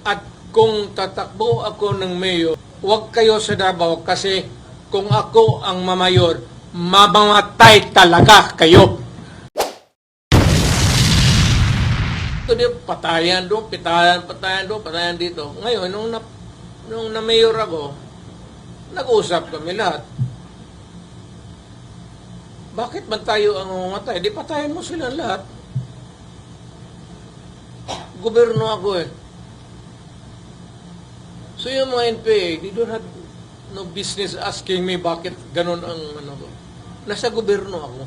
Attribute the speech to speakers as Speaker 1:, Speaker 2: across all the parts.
Speaker 1: At kung tatakbo ako ng mayor, huwag kayo sa Davao kasi kung ako ang mamayor, mamamatay talaga kayo. Ito din, patayan doon, patayan doon, patayan dito. Ngayon, nung na-mayor ako, nag-usap kami lahat. Bakit man tayo ang mamatay? Di patayin mo silang lahat. Gobyerno ako eh. So yung mga NPA, they don't have no business asking me bakit ganun ang ano ko. Nasa gobyerno ako.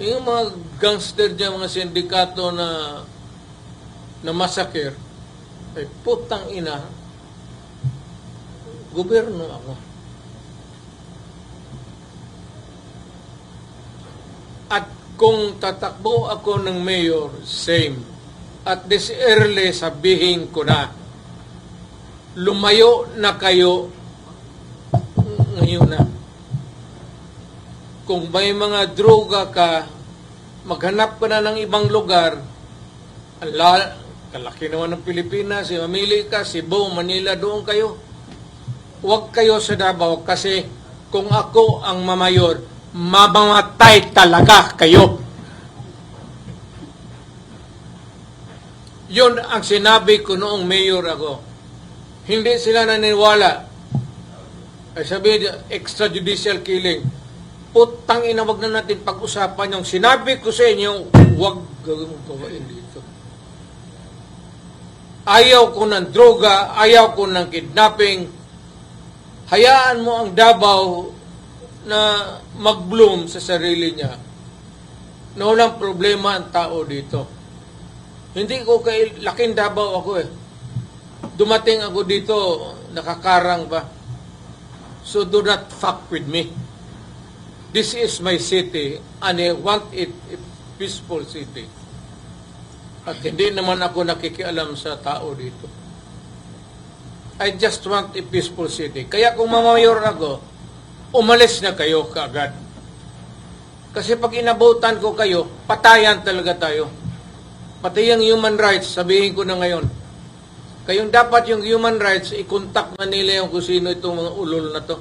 Speaker 1: Yung mga gangster dyan, mga sindikato na massacre, ay putang ina, gobyerno ako. At kung tatakbo ako ng mayor, same. At this early, sabihin ko na, lumayo na kayo ngayon na. Kung may mga droga ka, maghanap ka na ng ibang lugar, kalaki naman ng Pilipinas, mamili ka, Cebu, Manila, doon kayo. Huwag kayo sa Davao kasi kung ako ang mamayor, mamamatay talaga kayo. Yun ang sinabi ko noong mayor ako. Hindi sila naniniwala. Ay sabi, extrajudicial killing. Putang ina, wag na natin pag-usapan yung sinabi ko sa inyo, huwag gawin dito. Ayaw ko ng droga, ayaw ko ng kidnapping. Hayaan mo ang Davao na mag-bloom sa sarili niya. Na walang problema ang tao dito. Hindi ko kay laking Davao ako eh. Dumating ako dito, nakakarang pa. So do not fuck with me. This is my city and I want it a peaceful city. At hindi naman ako nakikialam sa tao dito. I just want a peaceful city. Kaya kung mamayor ako, umalis na kayo kaagad. Kasi pag inabutan ko kayo, patayan talaga tayo. Pati yung human rights, sabihin ko na ngayon. Kayong dapat yung human rights, i-contact na nila yung kung sino itong mga ulol na to.